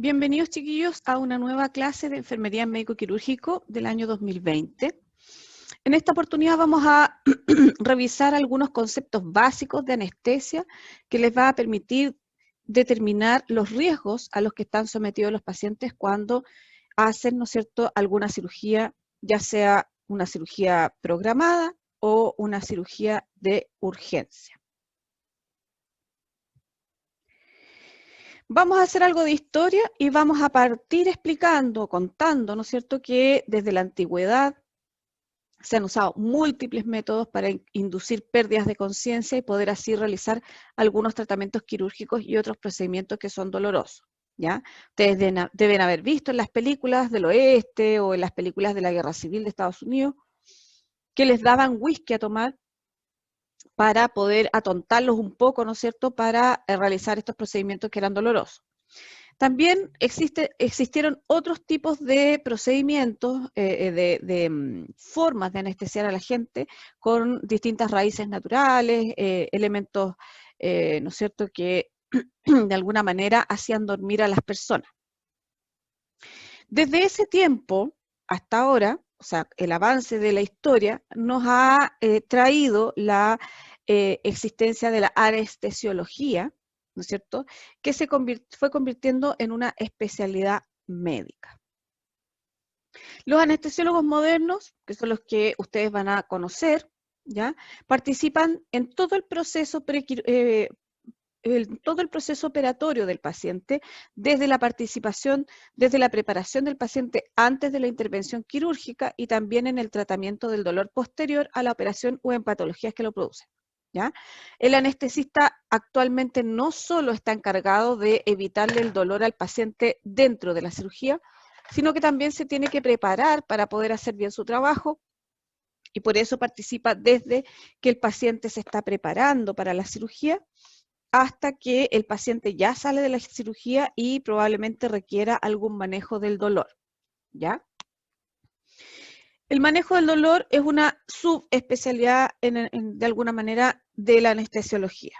Bienvenidos, chiquillos, a una nueva clase de enfermería médico-quirúrgico del año 2020. En esta oportunidad vamos a revisar algunos conceptos básicos de anestesia que les va a permitir determinar los riesgos a los que están sometidos los pacientes cuando hacen, ¿no es cierto?, alguna cirugía, ya sea una cirugía programada o una cirugía de urgencia. Vamos a hacer algo de historia y vamos a partir explicando, contando, ¿no es cierto?, que desde la antigüedad se han usado múltiples métodos para inducir pérdidas de conciencia y poder así realizar algunos tratamientos quirúrgicos y otros procedimientos que son dolorosos, ¿ya? Ustedes deben haber visto en las películas del oeste o en las películas de la Guerra Civil de Estados Unidos que les daban whisky a tomar para poder atontarlos un poco, ¿no es cierto?, para realizar estos procedimientos que eran dolorosos. También existieron otros tipos de procedimientos, formas de anestesiar a la gente con distintas raíces naturales, elementos, ¿no es cierto?, que de alguna manera hacían dormir a las personas. Desde ese tiempo hasta ahora, o sea, el avance de la historia nos ha traído la existencia de la anestesiología, ¿no es cierto?, que se fue convirtiendo en una especialidad médica. Los anestesiólogos modernos, que son los que ustedes van a conocer, ¿ya?, participan en todo el proceso operatorio del paciente, desde la participación, desde la preparación del paciente antes de la intervención quirúrgica y también en el tratamiento del dolor posterior a la operación o en patologías que lo producen, ¿ya? El anestesista actualmente no solo está encargado de evitarle el dolor al paciente dentro de la cirugía, sino que también se tiene que preparar para poder hacer bien su trabajo, y por eso participa desde que el paciente se está preparando para la cirugía hasta que el paciente ya sale de la cirugía y probablemente requiera algún manejo del dolor, ¿ya? El manejo del dolor es una subespecialidad de alguna manera de la anestesiología.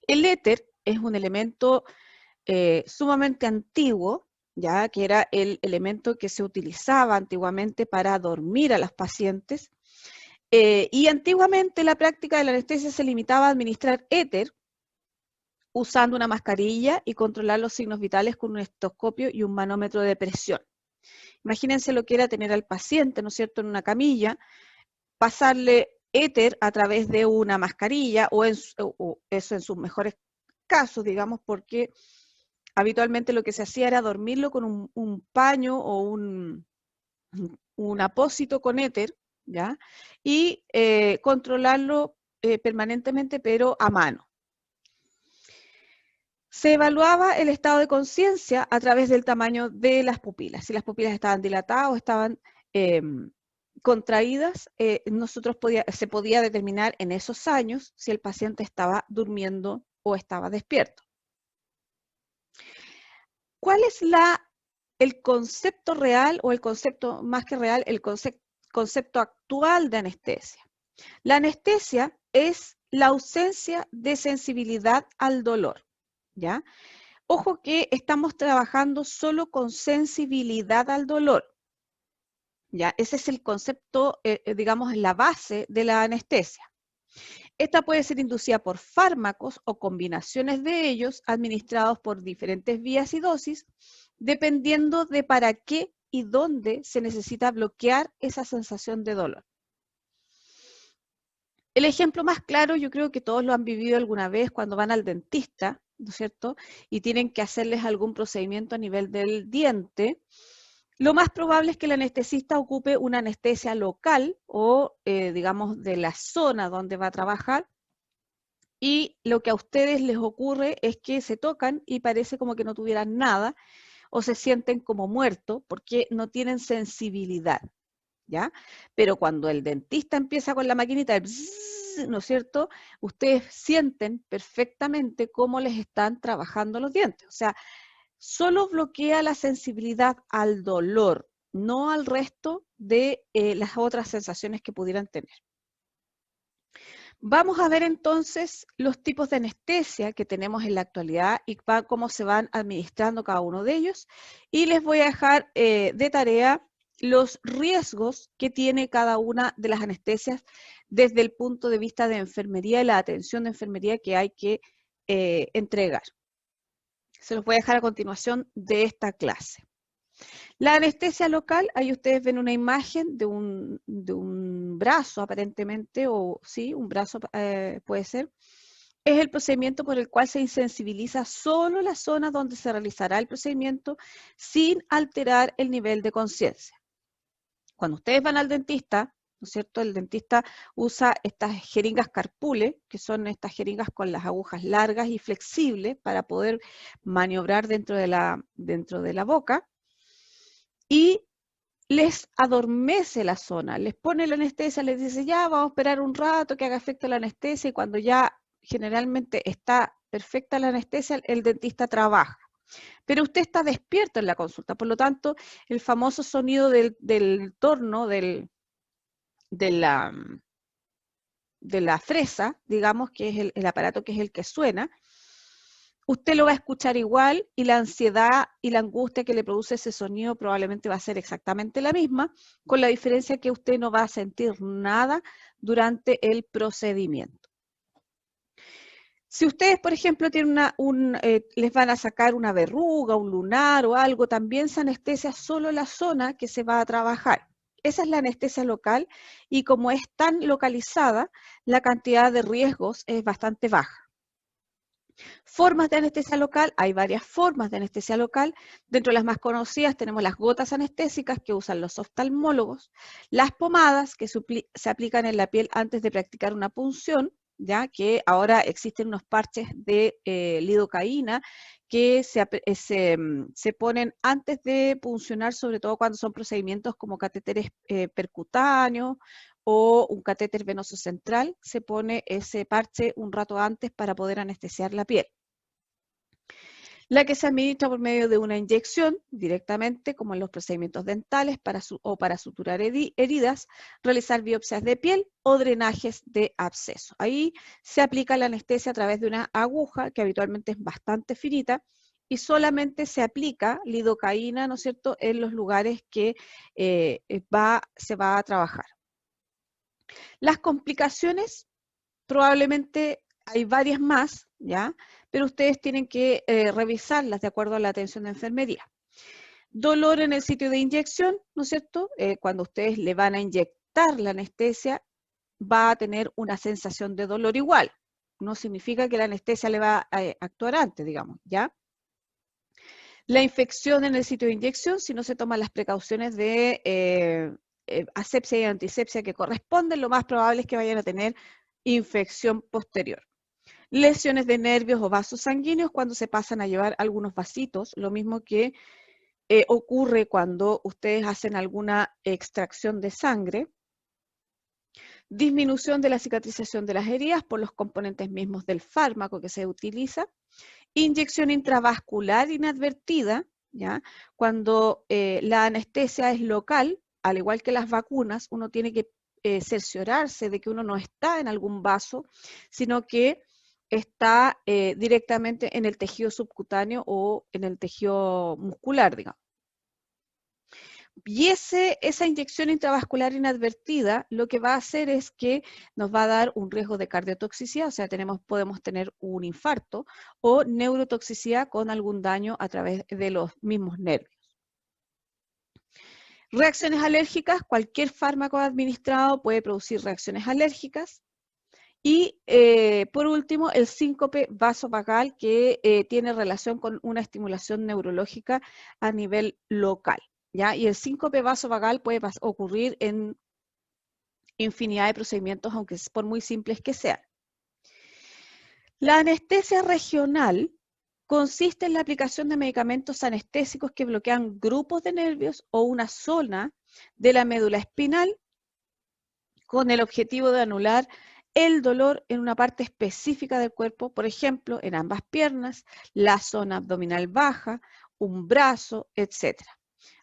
El éter es un elemento sumamente antiguo, ya que era el elemento que se utilizaba antiguamente para dormir a los pacientes, y antiguamente la práctica de la anestesia se limitaba a administrar éter usando una mascarilla y controlar los signos vitales con un estetoscopio y un manómetro de presión. Imagínense lo que era tener al paciente, ¿no es cierto?, en una camilla, pasarle éter a través de una mascarilla, o eso en sus mejores casos, digamos, porque habitualmente lo que se hacía era dormirlo con un paño o un apósito con éter, ¿ya?, y controlarlo permanentemente, pero a mano. Se evaluaba el estado de conciencia a través del tamaño de las pupilas. Si las pupilas estaban dilatadas o estaban contraídas, se podía determinar en esos años si el paciente estaba durmiendo o estaba despierto. ¿Cuál es el concepto real, o el concepto más que real, el concepto actual de anestesia? La anestesia es la ausencia de sensibilidad al dolor, ¿ya? Ojo que estamos trabajando solo con sensibilidad al dolor, ¿ya? Ese es el concepto, digamos, la base de la anestesia. Esta puede ser inducida por fármacos o combinaciones de ellos administrados por diferentes vías y dosis, dependiendo de para qué y dónde se necesita bloquear esa sensación de dolor. El ejemplo más claro, yo creo que todos lo han vivido alguna vez cuando van al dentista, ¿no es cierto?, y tienen que hacerles algún procedimiento a nivel del diente. Lo más probable es que el anestesista ocupe una anestesia local o, digamos, de la zona donde va a trabajar, y lo que a ustedes les ocurre es que se tocan y parece como que no tuvieran nada, o se sienten como muertos porque no tienen sensibilidad, ¿ya? Pero cuando el dentista empieza con la maquinita, ¿no es cierto?, ustedes sienten perfectamente cómo les están trabajando los dientes. O sea, solo bloquea la sensibilidad al dolor, no al resto de las otras sensaciones que pudieran tener. Vamos a ver entonces los tipos de anestesia que tenemos en la actualidad y cómo se van administrando cada uno de ellos. Y les voy a dejar de tarea los riesgos que tiene cada una de las anestesias desde el punto de vista de enfermería y la atención de enfermería que hay que entregar. Se los voy a dejar a continuación de esta clase. La anestesia local, ahí ustedes ven una imagen de un brazo aparentemente, o sí, un brazo puede ser. Es el procedimiento por el cual se insensibiliza solo la zona donde se realizará el procedimiento sin alterar el nivel de conciencia. Cuando ustedes van al dentista, ¿no es cierto? El dentista usa estas jeringas Carpule, que son estas jeringas con las agujas largas y flexibles para poder maniobrar dentro de la boca. Y les adormece la zona, les pone la anestesia, les dice ya vamos a esperar un rato que haga efecto la anestesia y cuando ya generalmente está perfecta la anestesia, el dentista trabaja. Pero usted está despierto en la consulta, por lo tanto, el famoso sonido del torno, de la fresa, digamos, que es el aparato que es el que suena, usted lo va a escuchar igual y la ansiedad y la angustia que le produce ese sonido probablemente va a ser exactamente la misma, con la diferencia que usted no va a sentir nada durante el procedimiento. Si ustedes, por ejemplo, tienen les van a sacar una verruga, un lunar o algo, también se anestesia solo la zona que se va a trabajar. Esa es la anestesia local y como es tan localizada, la cantidad de riesgos es bastante baja. Formas de anestesia local, hay varias formas de anestesia local. Dentro de las más conocidas tenemos las gotas anestésicas que usan los oftalmólogos, las pomadas que se aplican en la piel antes de practicar una punción, ya que ahora existen unos parches de lidocaína que se ponen antes de puncionar, sobre todo cuando son procedimientos como catéteres percutáneos o un catéter venoso central, se pone ese parche un rato antes para poder anestesiar la piel. La que se administra por medio de una inyección directamente, como en los procedimientos dentales o para suturar heridas, realizar biopsias de piel o drenajes de absceso. Ahí se aplica la anestesia a través de una aguja que habitualmente es bastante finita y solamente se aplica lidocaína, ¿no es cierto?, en los lugares que se va a trabajar. Las complicaciones, probablemente hay varias más, ¿ya? Pero ustedes tienen que revisarlas de acuerdo a la atención de enfermería. Dolor en el sitio de inyección, ¿no es cierto? Cuando ustedes le van a inyectar la anestesia, va a tener una sensación de dolor igual. No significa que la anestesia le va a actuar antes, digamos, ¿ya? La infección en el sitio de inyección, si no se toman las precauciones de asepsia y antisepsia que corresponden, lo más probable es que vayan a tener infección posterior. Lesiones de nervios o vasos sanguíneos cuando se pasan a llevar algunos vasitos, lo mismo que ocurre cuando ustedes hacen alguna extracción de sangre. Disminución de la cicatrización de las heridas por los componentes mismos del fármaco que se utiliza. Inyección intravascular inadvertida, ¿ya? Cuando la anestesia es local, al igual que las vacunas, uno tiene que cerciorarse de que uno no está en algún vaso, sino que está directamente en el tejido subcutáneo o en el tejido muscular, digamos. Y esa inyección intravascular inadvertida lo que va a hacer es que nos va a dar un riesgo de cardiotoxicidad, o sea, podemos tener un infarto o neurotoxicidad con algún daño a través de los mismos nervios. Reacciones alérgicas, cualquier fármaco administrado puede producir reacciones alérgicas. Y por último, el síncope vasovagal que tiene relación con una estimulación neurológica a nivel local. ¿Ya? Y el síncope vasovagal puede ocurrir en infinidad de procedimientos, aunque es por muy simples que sean. La anestesia regional consiste en la aplicación de medicamentos anestésicos que bloquean grupos de nervios o una zona de la médula espinal con el objetivo de anular el dolor en una parte específica del cuerpo, por ejemplo, en ambas piernas, la zona abdominal baja, un brazo, etc.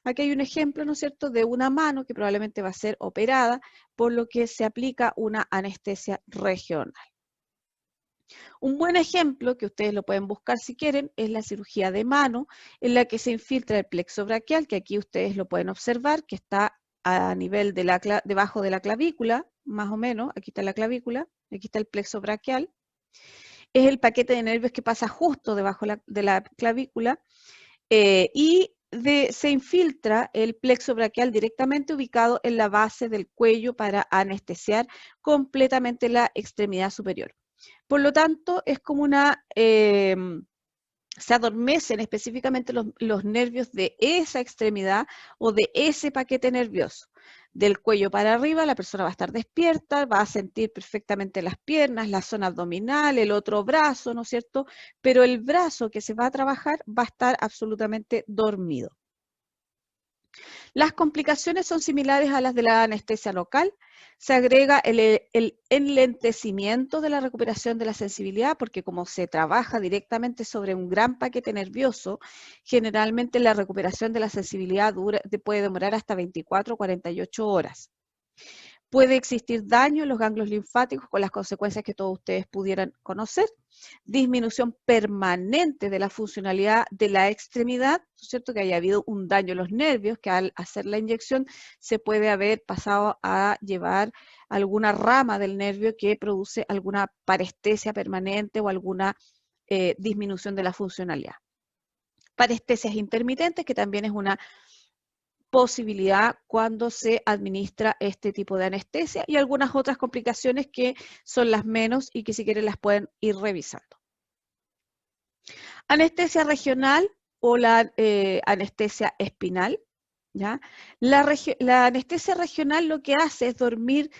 Aquí hay un ejemplo, ¿no es cierto?, de una mano que probablemente va a ser operada, por lo que se aplica una anestesia regional. Un buen ejemplo, que ustedes lo pueden buscar si quieren, es la cirugía de mano, en la que se infiltra el plexo braquial, que aquí ustedes lo pueden observar, que está a nivel de debajo de la clavícula, más o menos, aquí está la clavícula, aquí está el plexo braquial. Es el paquete de nervios que pasa justo debajo de la clavícula se infiltra el plexo braquial directamente ubicado en la base del cuello para anestesiar completamente la extremidad superior. Por lo tanto, es como se adormecen específicamente los nervios de esa extremidad o de ese paquete nervioso. Del cuello para arriba la persona va a estar despierta, va a sentir perfectamente las piernas, la zona abdominal, el otro brazo, ¿no es cierto? Pero el brazo que se va a trabajar va a estar absolutamente dormido. Las complicaciones son similares a las de la anestesia local. Se agrega el enlentecimiento de la recuperación de la sensibilidad, porque como se trabaja directamente sobre un gran paquete nervioso, generalmente la recuperación de la sensibilidad puede demorar hasta 24 o 48 horas. Puede existir daño en los ganglios linfáticos con las consecuencias que todos ustedes pudieran conocer. Disminución permanente de la funcionalidad de la extremidad, ¿no es cierto? Que haya habido un daño en los nervios, que al hacer la inyección se puede haber pasado a llevar alguna rama del nervio que produce alguna parestesia permanente o alguna disminución de la funcionalidad. Parestesias intermitentes, que también es una posibilidad cuando se administra este tipo de anestesia, y algunas otras complicaciones que son las menos y que si quieren las pueden ir revisando. Anestesia regional o la anestesia espinal, ¿ya? La anestesia regional lo que hace es dormir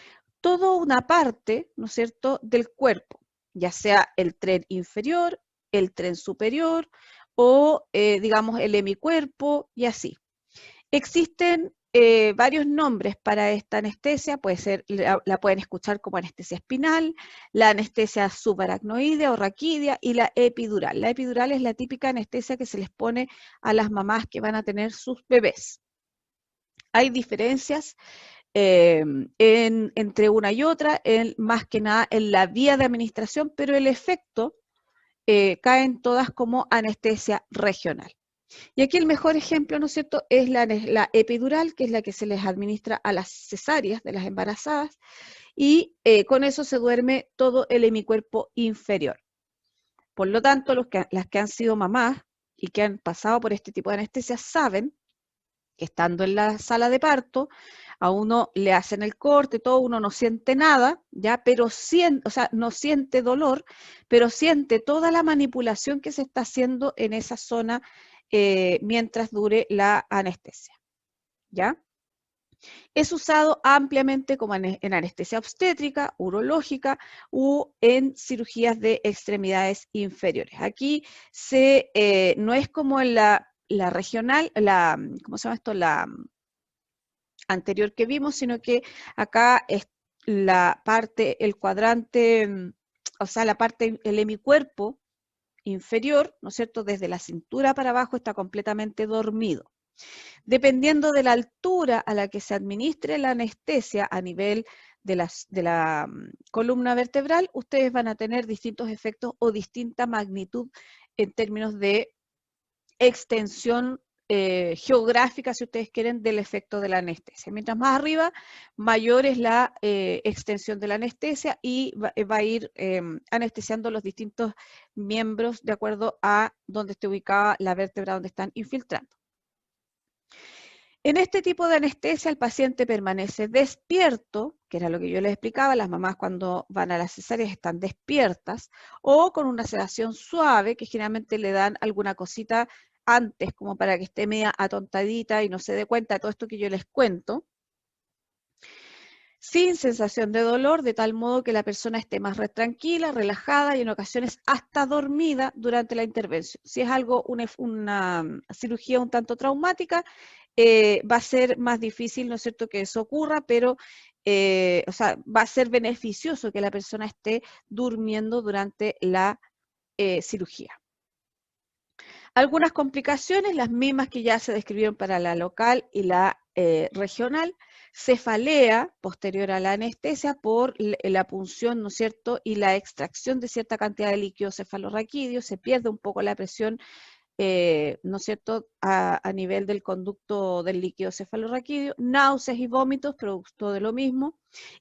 toda una parte, ¿no es cierto?, del cuerpo, ya sea el tren inferior, el tren superior o, digamos, el hemicuerpo y así. Existen varios nombres para esta anestesia, puede ser, la pueden escuchar como anestesia espinal, la anestesia subaracnoidea o raquídea y la epidural. La epidural es la típica anestesia que se les pone a las mamás que van a tener sus bebés. Hay diferencias entre una y otra, más que nada en la vía de administración, pero el efecto caen todas como anestesia regional. Y aquí el mejor ejemplo, ¿no es cierto?, es la epidural, que es la que se les administra a las cesáreas de las embarazadas, y con eso se duerme todo el hemicuerpo inferior. Por lo tanto, las que han sido mamás y que han pasado por este tipo de anestesia saben que estando en la sala de parto, a uno le hacen el corte, todo, uno no siente nada, ¿ya? Pero no siente dolor, pero siente toda la manipulación que se está haciendo en esa zona mientras dure la anestesia, ¿ya? Es usado ampliamente como en anestesia obstétrica, urológica u en cirugías de extremidades inferiores. Aquí no es como en la regional, ¿cómo se llama esto? La anterior que vimos, sino que acá es la parte, el cuadrante, o sea, la parte, el hemicuerpo inferior, ¿no es cierto?, desde la cintura para abajo está completamente dormido. Dependiendo de la altura a la que se administre la anestesia a nivel de la columna vertebral, ustedes van a tener distintos efectos o distinta magnitud en términos de extensión geográfica, si ustedes quieren, del efecto de la anestesia. Mientras más arriba, mayor es la extensión de la anestesia y va a ir anestesiando los distintos miembros de acuerdo a dónde esté ubicada la vértebra donde están infiltrando. En este tipo de anestesia el paciente permanece despierto, que era lo que yo les explicaba, las mamás cuando van a las cesáreas están despiertas, o con una sedación suave, que generalmente le dan alguna cosita antes, como para que esté media atontadita y no se dé cuenta de todo esto que yo les cuento, sin sensación de dolor, de tal modo que la persona esté más tranquila, relajada y en ocasiones hasta dormida durante la intervención. Si es algo, una cirugía un tanto traumática, va a ser más difícil, ¿no es cierto?, que eso ocurra, pero o sea, va a ser beneficioso que la persona esté durmiendo durante la cirugía. Algunas complicaciones, las mismas que ya se describieron para la local y la regional, cefalea posterior a la anestesia por la punción, ¿no es cierto?, y la extracción de cierta cantidad de líquido cefalorraquídeo, se pierde un poco la presión, ¿no es cierto?, a nivel del conducto del líquido cefalorraquídeo, náuseas y vómitos, producto de lo mismo,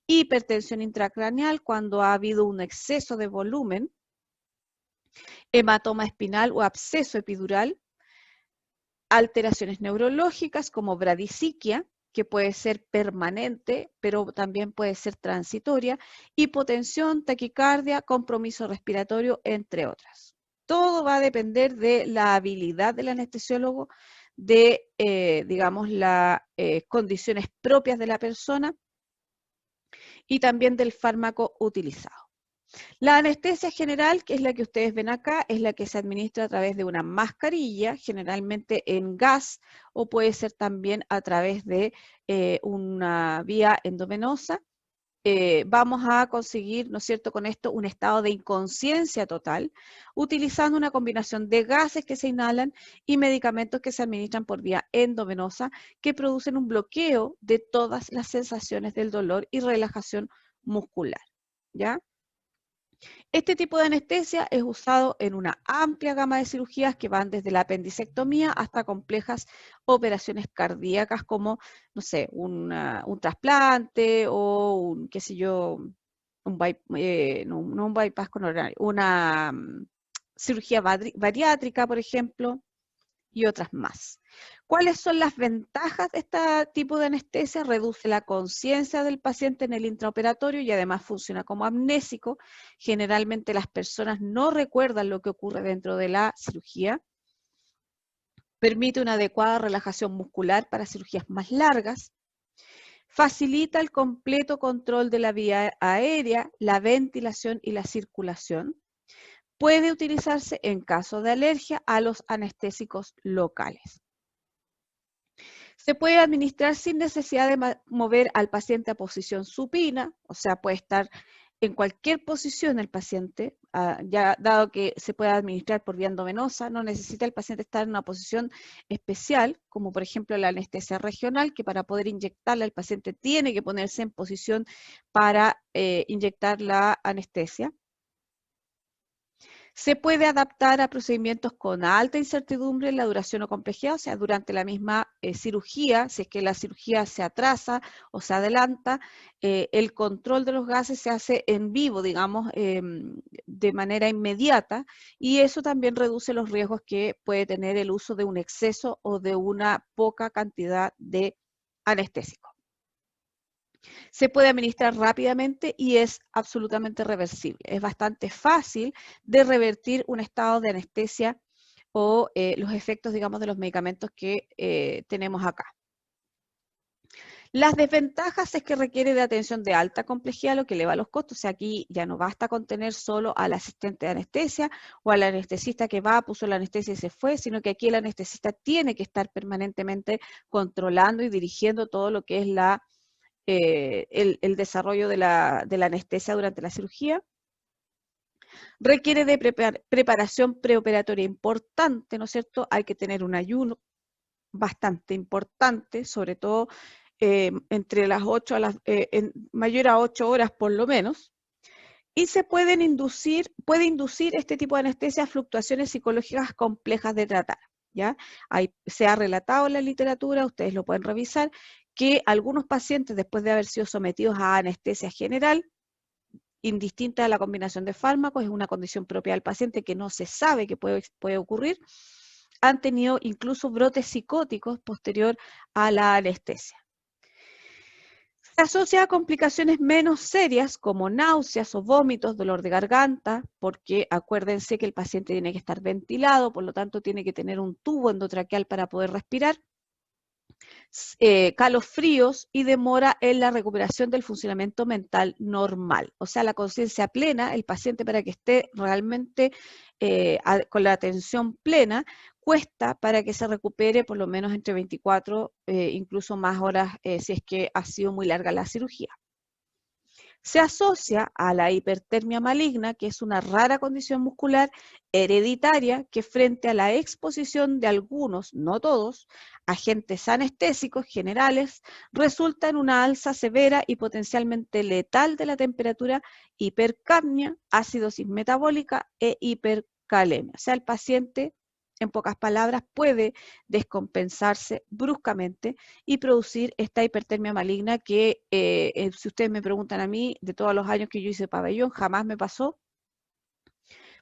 hipertensión intracraneal cuando ha habido un exceso de volumen, hematoma espinal o absceso epidural, alteraciones neurológicas como bradisiquia, que puede ser permanente, pero también puede ser transitoria, hipotensión, taquicardia, compromiso respiratorio, entre otras. Todo va a depender de la habilidad del anestesiólogo, de, digamos, las condiciones propias de la persona y también del fármaco utilizado. La anestesia general, que es la que ustedes ven acá, es la que se administra a través de una mascarilla, generalmente en gas, o puede ser también a través de una vía endovenosa. Vamos a conseguir, ¿no es cierto?, con esto un estado de inconsciencia total, utilizando una combinación de gases que se inhalan y medicamentos que se administran por vía endovenosa, que producen un bloqueo de todas las sensaciones del dolor y relajación muscular, ¿ya? Este tipo de anestesia es usado en una amplia gama de cirugías que van desde la apendicectomía hasta complejas operaciones cardíacas como, no sé, un trasplante o un, qué sé yo, no un bypass coronario, una cirugía bariátrica, por ejemplo, y otras más. ¿Cuáles son las ventajas de este tipo de anestesia? Reduce la conciencia del paciente en el intraoperatorio y además funciona como amnésico. Generalmente las personas no recuerdan lo que ocurre dentro de la cirugía. Permite una adecuada relajación muscular para cirugías más largas. Facilita el completo control de la vía aérea, la ventilación y la circulación. Puede utilizarse en caso de alergia a los anestésicos locales. Se puede administrar sin necesidad de mover al paciente a posición supina, o sea, puede estar en cualquier posición el paciente, ya dado que se puede administrar por vía endovenosa, no necesita el paciente estar en una posición especial, como por ejemplo la anestesia regional, que para poder inyectarla el paciente tiene que ponerse en posición para inyectar la anestesia. Se puede adaptar a procedimientos con alta incertidumbre en la duración o complejidad, o sea, durante la misma cirugía, si es que la cirugía se atrasa o se adelanta, el control de los gases se hace en vivo, digamos, de manera inmediata, y eso también reduce los riesgos que puede tener el uso de un exceso o de una poca cantidad de anestésico. Se puede administrar rápidamente y es absolutamente reversible. Es bastante fácil de revertir un estado de anestesia o los efectos, digamos, de los medicamentos que tenemos acá. Las desventajas es que requiere de atención de alta complejidad, lo que eleva los costos. O sea, aquí ya no basta con tener solo al asistente de anestesia o al anestesista que va, puso la anestesia y se fue, sino que aquí el anestesista tiene que estar permanentemente controlando y dirigiendo todo lo que es el desarrollo de la anestesia durante la cirugía. Requiere de preparación preoperatoria importante, ¿no es cierto? Hay que tener un ayuno bastante importante, sobre todo entre las 8 a mayor a 8 horas por lo menos. Y puede inducir este tipo de anestesia a fluctuaciones psicológicas complejas de tratar, ¿ya? Se ha relatado en la literatura, ustedes lo pueden revisar, que algunos pacientes, después de haber sido sometidos a anestesia general, indistinta a la combinación de fármacos, es una condición propia del paciente que no se sabe que puede ocurrir, han tenido incluso brotes psicóticos posterior a la anestesia. Se asocia a complicaciones menos serias como náuseas o vómitos, dolor de garganta, porque acuérdense que el paciente tiene que estar ventilado, por lo tanto tiene que tener un tubo endotraqueal para poder respirar, calofríos y demora en la recuperación del funcionamiento mental normal. O sea, la conciencia plena, el paciente para que esté realmente con la atención plena, cuesta para que se recupere por lo menos entre 24, incluso más horas si es que ha sido muy larga la cirugía. Se asocia a la hipertermia maligna, que es una rara condición muscular hereditaria que frente a la exposición de algunos, no todos, agentes anestésicos generales, resulta en una alza severa y potencialmente letal de la temperatura, hipercapnia, acidosis metabólica e hipercalemia. O sea, el paciente, en pocas palabras, puede descompensarse bruscamente y producir esta hipertermia maligna que, si ustedes me preguntan a mí, de todos los años que yo hice pabellón, jamás me pasó,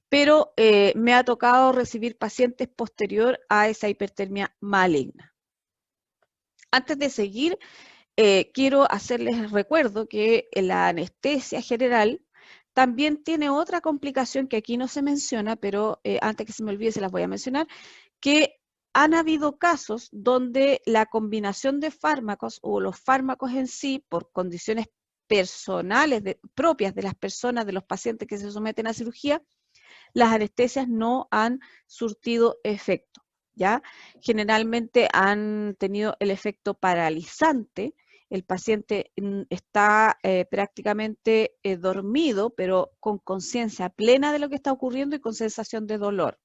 pero me ha tocado recibir pacientes posterior a esa hipertermia maligna. Antes de seguir, quiero hacerles recuerdo que la anestesia general también tiene otra complicación que aquí no se menciona, pero antes que se me olvide se las voy a mencionar, que han habido casos donde la combinación de fármacos o los fármacos en sí, por condiciones personales propias de las personas, de los pacientes que se someten a cirugía, las anestesias no han surtido efecto, ¿ya? Generalmente han tenido el efecto paralizante. El paciente está prácticamente dormido, pero con conciencia plena de lo que está ocurriendo y con sensación de dolor.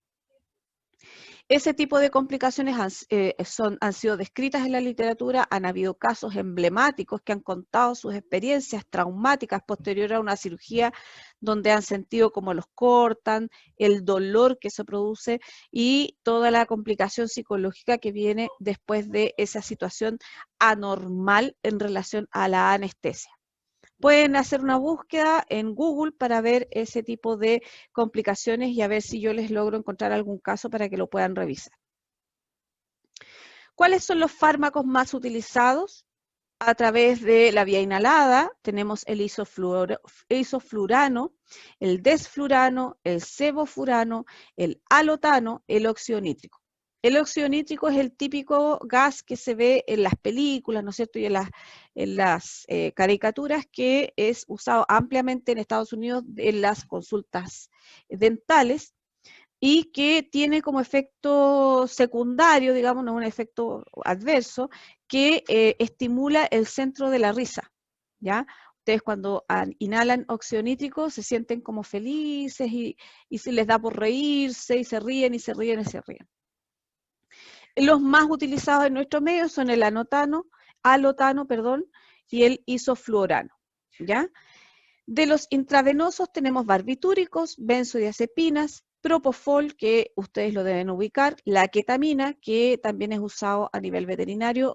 Ese tipo de complicaciones han sido descritas en la literatura, han habido casos emblemáticos que han contado sus experiencias traumáticas posterior a una cirugía donde han sentido cómo los cortan, el dolor que se produce y toda la complicación psicológica que viene después de esa situación anormal en relación a la anestesia. Pueden hacer una búsqueda en Google para ver ese tipo de complicaciones y a ver si yo les logro encontrar algún caso para que lo puedan revisar. ¿Cuáles son los fármacos más utilizados? A través de la vía inhalada tenemos el isoflurano, el desflurano, el sevofurano, el alotano, el óxido nítrico. El óxido nítrico es el típico gas que se ve en las películas, ¿no es cierto? Y en las caricaturas, que es usado ampliamente en Estados Unidos en las consultas dentales y que tiene como efecto secundario, digamos, no un efecto adverso, que estimula el centro de la risa, ¿ya? Ustedes cuando inhalan óxido nítrico se sienten como felices y se les da por reírse y se ríen y se ríen y se ríen. Los más utilizados en nuestro medio son el alotano, y el isofluorano, ¿ya? De los intravenosos tenemos barbitúricos, benzodiazepinas, propofol, que ustedes lo deben ubicar, la ketamina, que también es usado a nivel veterinario,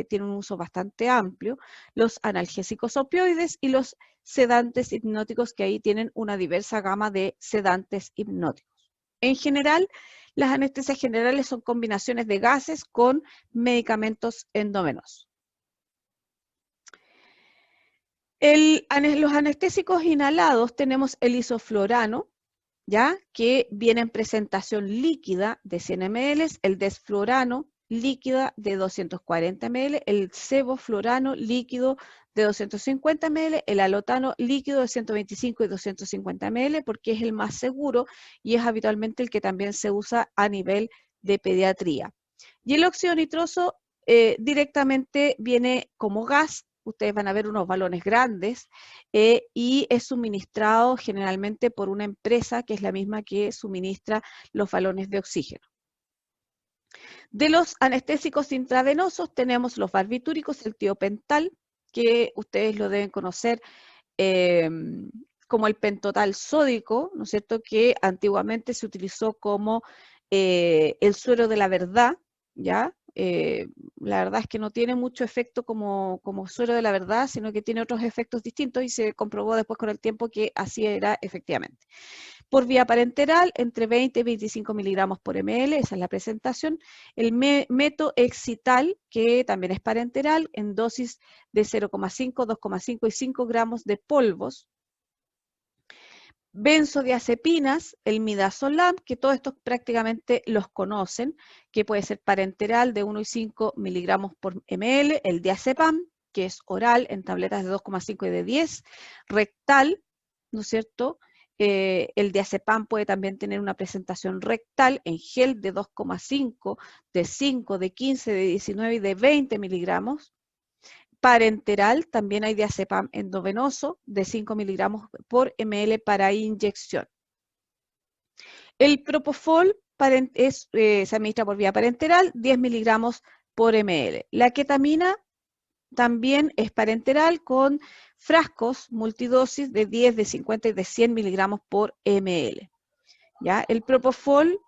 tiene un uso bastante amplio, los analgésicos opioides y los sedantes hipnóticos, que ahí tienen una diversa gama de sedantes hipnóticos. En general, las anestesias generales son combinaciones de gases con medicamentos endovenosos. Los anestésicos inhalados tenemos el isoflurano, ¿ya? Que viene en presentación líquida de 100 ml, el desflurano líquida de 240 ml, el sevoflurano líquido de 250 ml, el alotano líquido de 125 y 250 ml, porque es el más seguro y es habitualmente el que también se usa a nivel de pediatría. Y el óxido nitroso directamente viene como gas. Ustedes van a ver unos balones grandes y es suministrado generalmente por una empresa que es la misma que suministra los balones de oxígeno. De los anestésicos intravenosos tenemos los barbitúricos, el tiopental, que ustedes lo deben conocer como el pentotal sódico, ¿no es cierto?, que antiguamente se utilizó como el suero de la verdad, ¿ya? La verdad es que no tiene mucho efecto como suero de la verdad, sino que tiene otros efectos distintos y se comprobó después con el tiempo que así era efectivamente. Por vía parenteral, entre 20 y 25 miligramos por ml, esa es la presentación. El metoexital, que también es parenteral, en dosis de 0,5, 2,5 y 5 gramos de polvos. Benzodiazepinas, el midazolam, que todos estos prácticamente los conocen, que puede ser parenteral de 1 y 5 miligramos por ml, el diazepam, que es oral en tabletas de 2,5 y de 10, rectal, ¿no es cierto? El diazepam puede también tener una presentación rectal en gel de 2,5, de 5, de 15, de 19 y de 20 miligramos. parenteral, también hay diazepam endovenoso de 5 miligramos por ml para inyección. El propofol se administra por vía parenteral, 10 miligramos por ml. La ketamina también es parenteral con frascos multidosis de 10, de 50 y de 100 miligramos por ml. ¿Ya? El propofol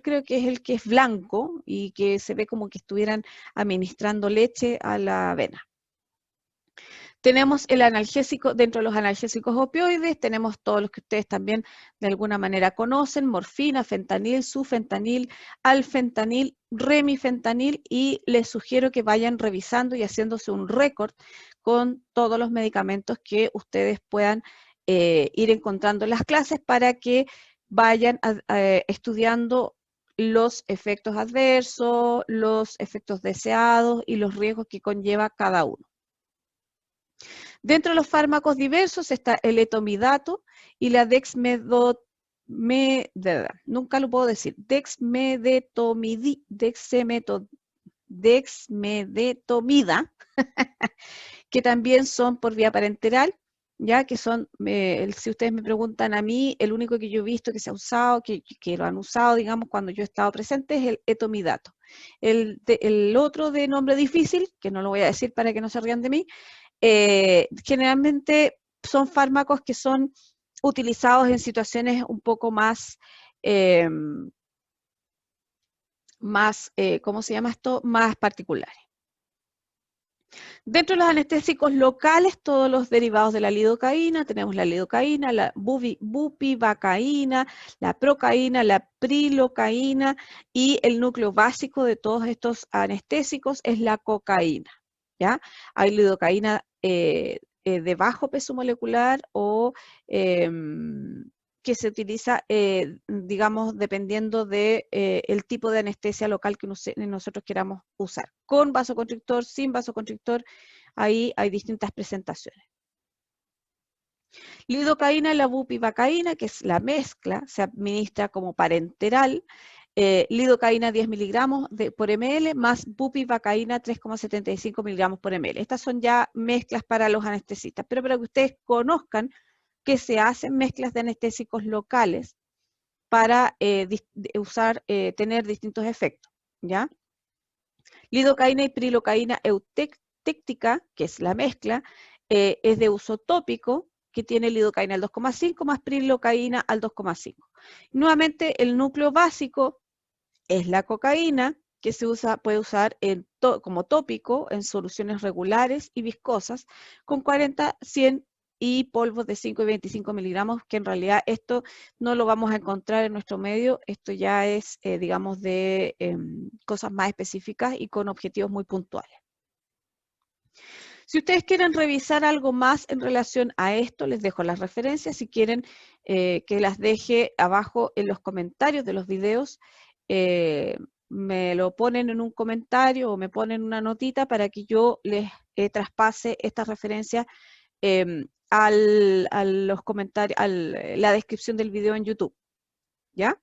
creo que es el que es blanco y que se ve como que estuvieran administrando leche a la vena. Tenemos el analgésico, dentro de los analgésicos opioides, tenemos todos los que ustedes también de alguna manera conocen: morfina, fentanil, sufentanil, alfentanil, remifentanil, y les sugiero que vayan revisando y haciéndose un récord con todos los medicamentos que ustedes puedan ir encontrando en las clases para que vayan estudiando los efectos adversos, los efectos deseados y los riesgos que conlleva cada uno. Dentro de los fármacos diversos está el etomidato y la dexmedetomida, que también son por vía parenteral, ya que son, si ustedes me preguntan a mí, el único que yo he visto que se ha usado, que lo han usado, digamos, cuando yo he estado presente, es el etomidato. El otro de nombre difícil, que no lo voy a decir para que no se rían de mí, generalmente son fármacos que son utilizados en situaciones un poco más, ¿cómo se llama esto? Más particulares. Dentro de los anestésicos locales, todos los derivados de la lidocaína, tenemos la lidocaína, la bupivacaína, la procaína, la prilocaína, y el núcleo básico de todos estos anestésicos es la cocaína, ¿ya? Hay lidocaína de bajo peso molecular o que se utiliza, digamos, dependiendo de el tipo de anestesia local que nosotros queramos usar. Con vasoconstrictor, sin vasoconstrictor, ahí hay distintas presentaciones. Lidocaína y la bupivacaína, que es la mezcla, se administra como parenteral. Lidocaína 10 miligramos por ml más bupivacaína 3,75 miligramos por ml. Estas son ya mezclas para los anestesistas, pero para que ustedes conozcan que se hacen mezclas de anestésicos locales para tener distintos efectos, ¿ya? Lidocaína y prilocaína eutéctica, que es la mezcla, es de uso tópico, que tiene lidocaína al 2,5 más prilocaína al 2,5. Nuevamente, el núcleo básico es la cocaína, que puede usar como tópico en soluciones regulares y viscosas, con 40, 100 y polvos de 5 y 25 miligramos, que en realidad esto no lo vamos a encontrar en nuestro medio. Esto ya es, digamos, de cosas más específicas y con objetivos muy puntuales. Si ustedes quieren revisar algo más en relación a esto, les dejo las referencias. Si quieren que las deje abajo en los comentarios de los videos, me lo ponen en un comentario o me ponen una notita para que yo les traspase esta referencia a los comentarios, a la descripción del video en YouTube, ¿ya?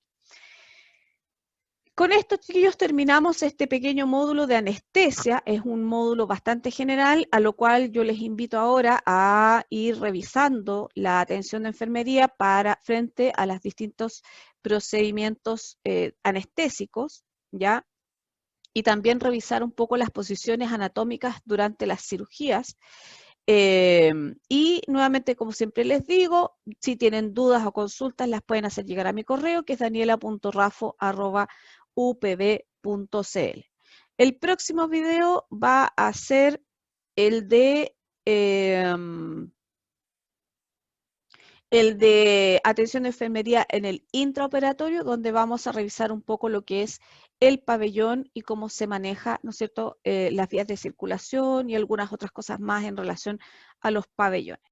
Con esto, chiquillos, terminamos este pequeño módulo de anestesia. Es un módulo bastante general, a lo cual yo les invito ahora a ir revisando la atención de enfermería frente a los distintos procedimientos anestésicos, ¿ya? Y también revisar un poco las posiciones anatómicas durante las cirugías. Y nuevamente, como siempre les digo, si tienen dudas o consultas, las pueden hacer llegar a mi correo, que es daniela.rafo@upb.cl. El próximo video va a ser el de atención de enfermería en el intraoperatorio, donde vamos a revisar un poco lo que es el pabellón y cómo se maneja, ¿no es cierto?, las vías de circulación y algunas otras cosas más en relación a los pabellones.